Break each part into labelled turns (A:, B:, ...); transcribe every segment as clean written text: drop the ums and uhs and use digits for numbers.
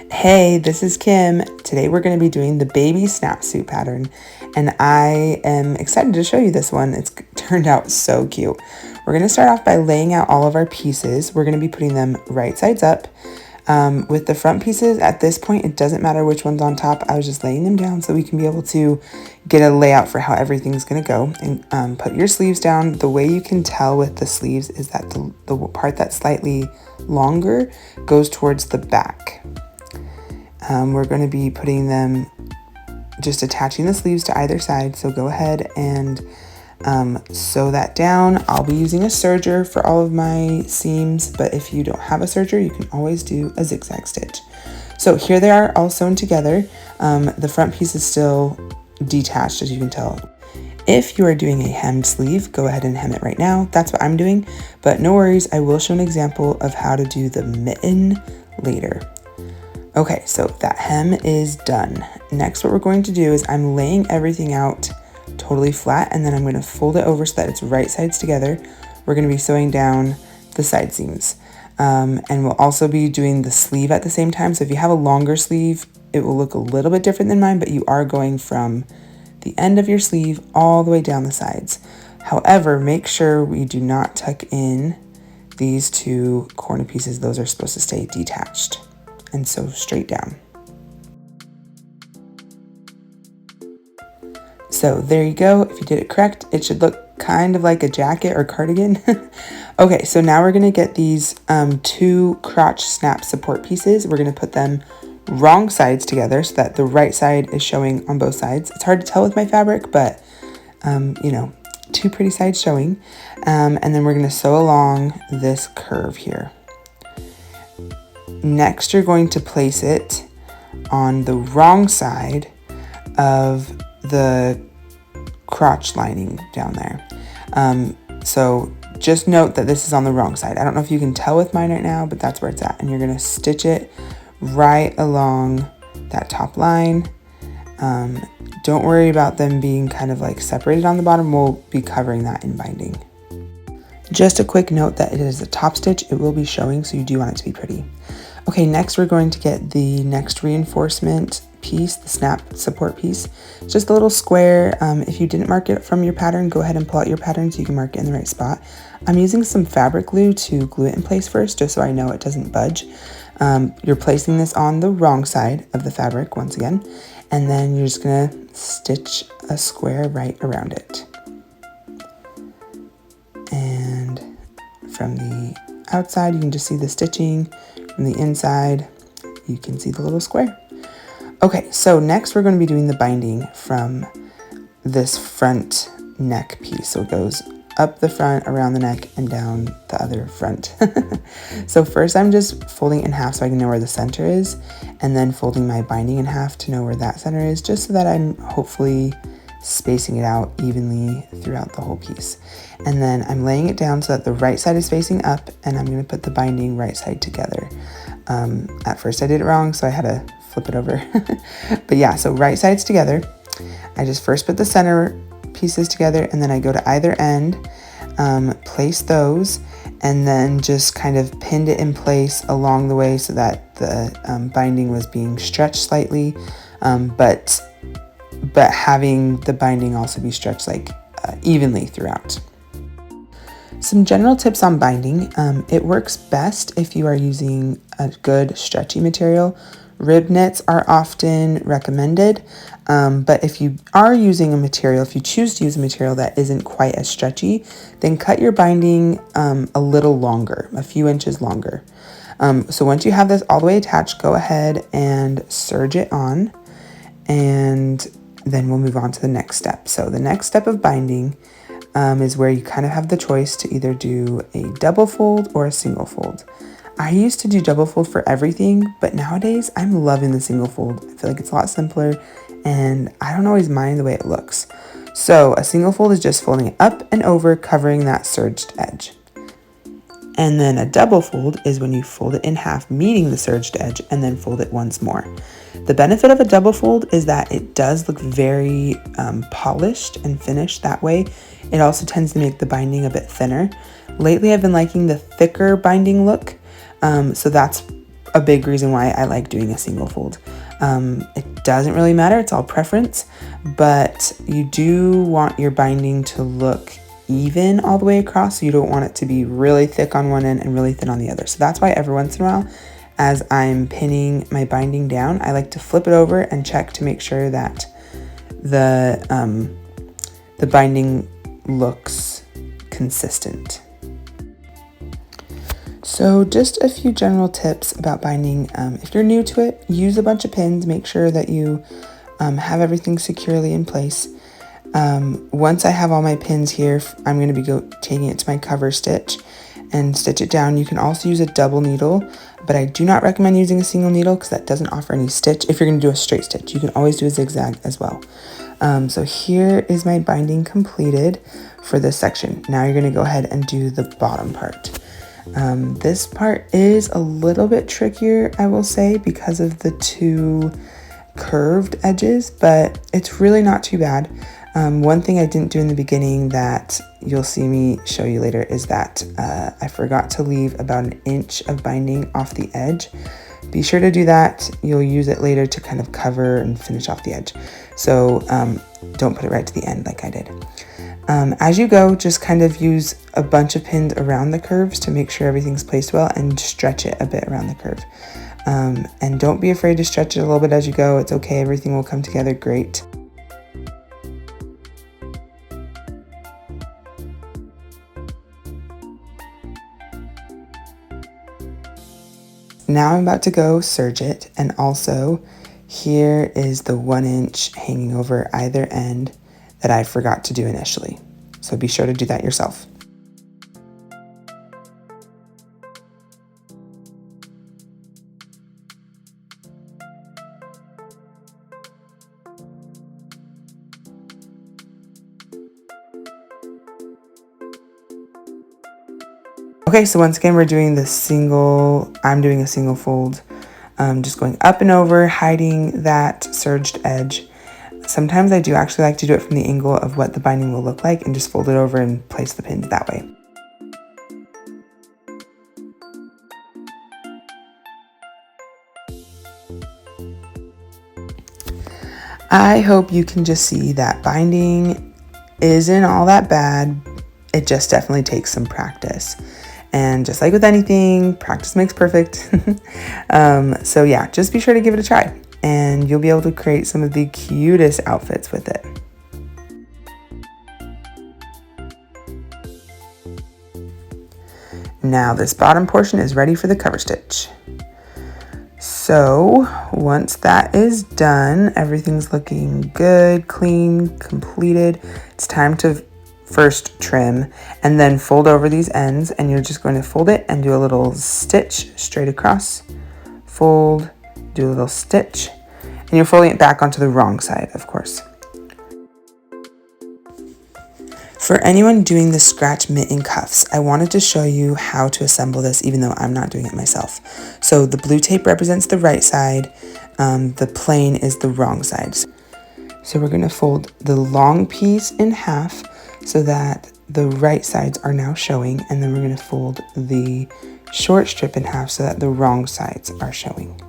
A: Hey, this is Kim. Today we're going to be doing the baby snap suit pattern, and I am excited to show you this one. It's turned out so cute. We're going to start off by laying out all of our pieces. We're going to be putting them right sides up. With the front pieces, at this point, it doesn't matter which one's on top. I was just laying them down so we can be able to get a layout for how everything's going to go. And put your sleeves down. The way you can tell with the sleeves is that the part that's slightly longer goes towards the back. We're going to be putting them, just attaching the sleeves to either side. So go ahead and sew that down. I'll be using a serger for all of my seams, but if you don't have a serger, you can always do a zigzag stitch. So here they are all sewn together. The front piece is still detached, as you can tell. If you are doing a hemmed sleeve, go ahead and hem it right now. That's what I'm doing, but no worries. I will show an example of how to do the mitten later. Okay, so that hem is done. Next, what we're going to do is I'm laying everything out totally flat, and then I'm going to fold it over so that it's right sides together. We're going to be sewing down the side seams. And we'll also be doing the sleeve at the same time. So if you have a longer sleeve, it will look a little bit different than mine, but you are going from the end of your sleeve all the way down the sides. However, make sure we do not tuck in these two corner pieces. Those are supposed to stay detached and sew straight down. So there you go. If you did it correct, it should look kind of like a jacket or cardigan. Okay, so now we're gonna get these two crotch snap support pieces. We're gonna put them wrong sides together so that the right side is showing on both sides. It's hard to tell with my fabric, but you know, two pretty sides showing. And then we're gonna sew along this curve here. Next, you're going to place it on the wrong side of the crotch lining down there. So just note that this is on the wrong side. I don't know if you can tell with mine right now, but that's where it's at. And you're going to stitch it right along that top line. Don't worry about them being kind of like separated on the bottom. We'll be covering that in binding. Just a quick note that it is a top stitch. It will be showing, so you do want it to be pretty. Okay, next we're going to get the next reinforcement piece, the snap support piece. It's just a little square. If you didn't mark it from your pattern, go ahead and pull out your pattern so you can mark it in the right spot. I'm using some fabric glue to glue it in place first, just so I know it doesn't budge. You're placing this on the wrong side of the fabric once again, and then you're just gonna stitch a square right around it. And from the outside, you can just see the stitching. From the inside, you can see the little square. Okay, so next we're going to be doing the binding from this front neck piece. So it goes up the front, around the neck, and down the other front. So first I'm just folding it in half so I can know where the center is, and then folding my binding in half to know where that center is, just so that I'm hopefully spacing it out evenly throughout the whole piece. And then I'm laying it down so that the right side is facing up, and I'm going to put the binding right side together. At first I did it wrong, so I had to flip it over. But yeah, so right sides together. I just first put the center pieces together, and then I go to either end, place those, and then just kind of pinned it in place along the way so that the binding was being stretched slightly, but having the binding also be stretched like evenly throughout. Some general tips on binding. It works best if you are using a good stretchy material. Rib knits are often recommended, but if you are using a material, if you choose to use a material that isn't quite as stretchy, then cut your binding a little longer, a few inches longer. So once you have this all the way attached, go ahead and serge it on, and then we'll move on to the next step. So the next step of binding is where you kind of have the choice to either do a double fold or a single fold. I used to do double fold for everything, but nowadays I'm loving the single fold. I feel like it's a lot simpler, and I don't always mind the way it looks. So a single fold is just folding it up and over, covering that serged edge. And then a double fold is when you fold it in half, meeting the serged edge, and then fold it once more. The benefit of a double fold is that it does look very polished and finished that way. It also tends to make the binding a bit thinner. Lately, I've been liking the thicker binding look, so that's a big reason why I like doing a single fold. It doesn't really matter, it's all preference, but you do want your binding to look even all the way across, so you don't want it to be really thick on one end and really thin on the other. So that's why every once in a while, as I'm pinning my binding down, I like to flip it over and check to make sure that the binding looks consistent. So just a few general tips about binding. If you're new to it, use a bunch of pins. Make sure that you have everything securely in place. Once I have all my pins here, I'm going to be taking it to my cover stitch and stitch it down. You can also use a double needle, but I do not recommend using a single needle because that doesn't offer any stitch. If you're going to do a straight stitch, you can always do a zigzag as well. So here is my binding completed for this section. Now you're going to go ahead and do the bottom part. This part is a little bit trickier, I will say, because of the two curved edges, but it's really not too bad. One thing I didn't do in the beginning that you'll see me show you later is that I forgot to leave about 1 inch of binding off the edge. Be sure to do that. You'll use it later to kind of cover and finish off the edge. So don't put it right to the end like I did. As you go, just kind of use a bunch of pins around the curves to make sure everything's placed well and stretch it a bit around the curve. And don't be afraid to stretch it a little bit as you go. It's okay, everything will come together great. Now I'm about to go serge it, and also here is the 1 inch hanging over either end that I forgot to do initially. So be sure to do that yourself. Okay, so once again, I'm doing a single fold, just going up and over, hiding that serged edge. Sometimes I do actually like to do it from the angle of what the binding will look like and just fold it over and place the pins that way. I hope you can just see that binding isn't all that bad. It just definitely takes some practice. And just like with anything, practice makes perfect. So yeah, just be sure to give it a try and you'll be able to create some of the cutest outfits with it. Now this bottom portion is ready for the cover stitch. So once that is done, everything's looking good, clean, completed. It's time to first trim and then fold over these ends, and you're just going to fold it and do a little stitch straight across, fold, do a little stitch, and you're folding it back onto the wrong side, of course. For anyone doing the scratch mitten cuffs, I wanted to show you how to assemble this even though I'm not doing it myself. So the blue tape represents the right side, the plain is the wrong side. So we're going to fold the long piece in half so that the right sides are now showing, and then we're going to fold the short strip in half so that the wrong sides are showing.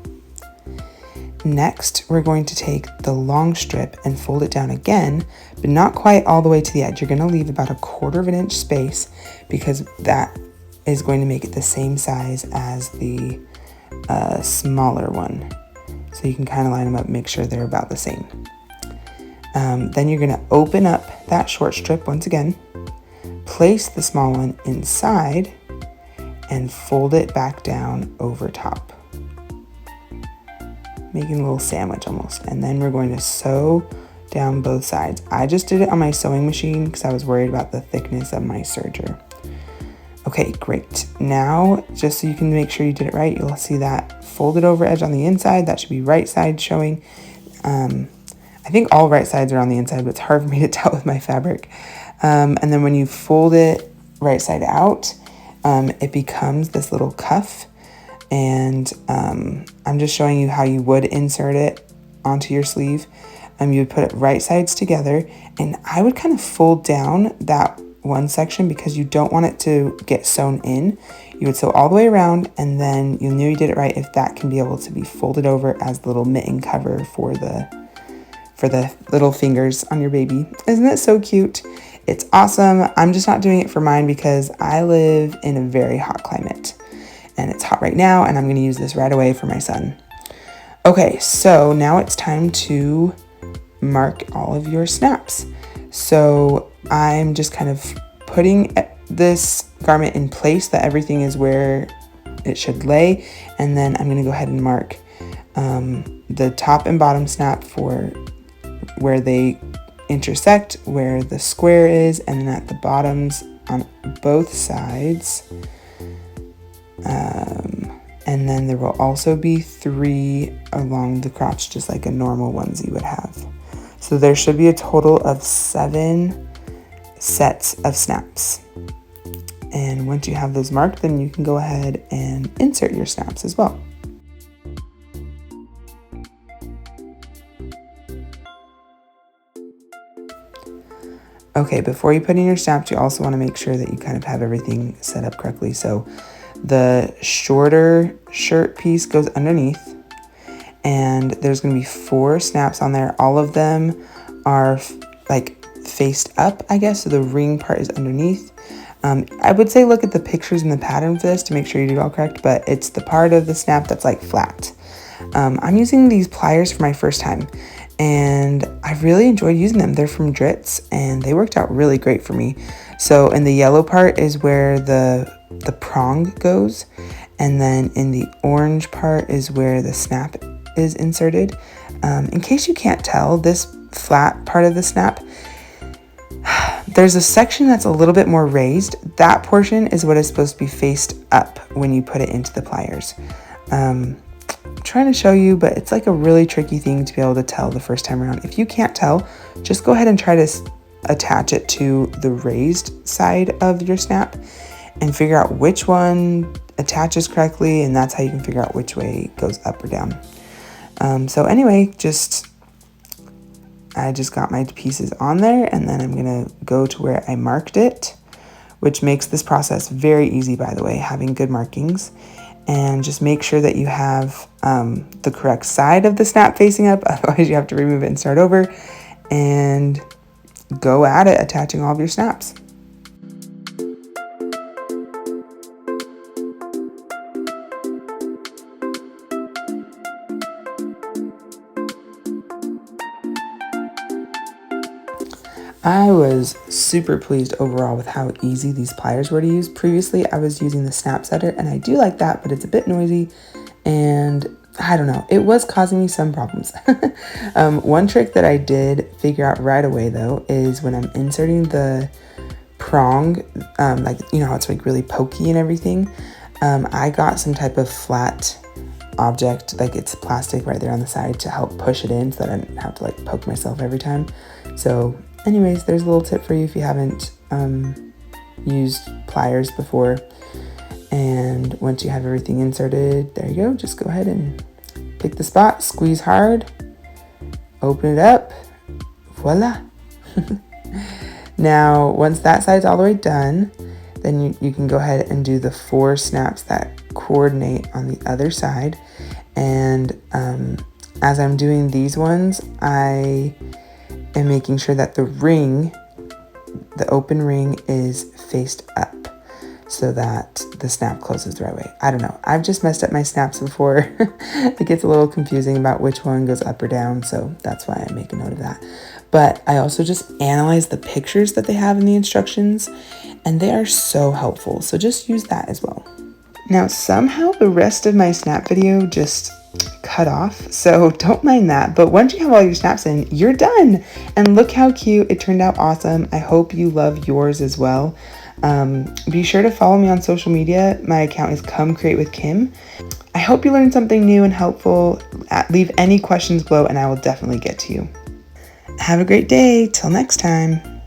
A: Next, we're going to take the long strip and fold it down again, but not quite all the way to the edge. You're going to leave about 1/4 inch space because that is going to make it the same size as the smaller one. So you can kind of line them up, make sure they're about the same. Then you're going to open up that short strip once again, place the small one inside, and fold it back down over top, making a little sandwich almost. And then we're going to sew down both sides. I just did it on my sewing machine because I was worried about the thickness of my serger. Okay, great. Now, just so you can make sure you did it right, you'll see that folded over edge on the inside. That should be right side showing. I think all right sides are on the inside, but it's hard for me to tell with my fabric. And then when you fold it right side out, it becomes this little cuff. And I'm just showing you how you would insert it onto your sleeve. You would put it right sides together, and I would kind of fold down that one section because you don't want it to get sewn in. You would sew all the way around, and then you'll know you did it right if that can be able to be folded over as the little mitten cover for the little fingers on your baby. Isn't it so cute? It's awesome. I'm just not doing it for mine because I live in a very hot climate and it's hot right now, and I'm going to use this right away for my son. Okay, so now it's time to mark all of your snaps. So I'm just kind of putting this garment in place that everything is where it should lay, and then I'm going to go ahead and mark the top and bottom snap for where they intersect, where the square is, and then at the bottoms on both sides. And then there will also be 3 along the crotch, just like a normal onesie would have. So there should be a total of 7 sets of snaps. And once you have those marked, then you can go ahead and insert your snaps as well. Okay, before you put in your snaps, you also want to make sure that you kind of have everything set up correctly. So the shorter shirt piece goes underneath, and there's going to be 4 snaps on there. All of them are like faced up, I guess, so the ring part is underneath. I would say look at the pictures and the pattern for this to make sure you do it all correct, but it's the part of the snap that's like flat. I'm using these pliers for my first time, and I really enjoyed using them. They're from Dritz, and they worked out really great for me. So in the yellow part is where the prong goes, and then in the orange part is where the snap is inserted. In case you can't tell, this flat part of the snap, there's a section that's a little bit more raised. That portion is what is supposed to be faced up when you put it into the pliers. I'm trying to show you, but it's like a really tricky thing to be able to tell the first time around. If you can't tell, just go ahead and try to attach it to the raised side of your snap and figure out which one attaches correctly, and that's how you can figure out which way it goes up or down. So anyway, I just got my pieces on there, and then I'm gonna go to where I marked it, which makes this process very easy, by the way, having good markings. And just make sure that you have the correct side of the snap facing up, otherwise you have to remove it and start over, and go at it attaching all of your snaps. I was super pleased overall with how easy these pliers were to use. Previously, I was using the snap setter, and I do like that, but it's a bit noisy, and I don't know, it was causing me some problems. One trick that I did figure out right away, though, is when I'm inserting the prong, like, you know how it's like really pokey and everything, I got some type of flat object, like it's plastic right there on the side, to help push it in so that I didn't have to like poke myself every time. So anyways, there's a little tip for you if you haven't used pliers before. And once you have everything inserted, there you go. Just go ahead and pick the spot, squeeze hard, open it up, voila. Now, once that side's all the way done, then you can go ahead and do the 4 snaps that coordinate on the other side. And as I'm doing these ones, I am making sure that the ring, the open ring, is faced up so that the snap closes the right way. I don't know, I've just messed up my snaps before. It gets a little confusing about which one goes up or down, so that's why I make a note of that. But I also just analyze the pictures that they have in the instructions, and they are so helpful, so just use that as well. Now somehow the rest of my snap video just cut off, so don't mind that. But once you have all your snaps in, you're done. And look how cute, it turned out awesome. I hope you love yours as well. Be sure to follow me on social media. My account is Come Create with Kim. I hope you learned something new and helpful. Leave any questions below and I will definitely get to you. Have a great day. Till next time.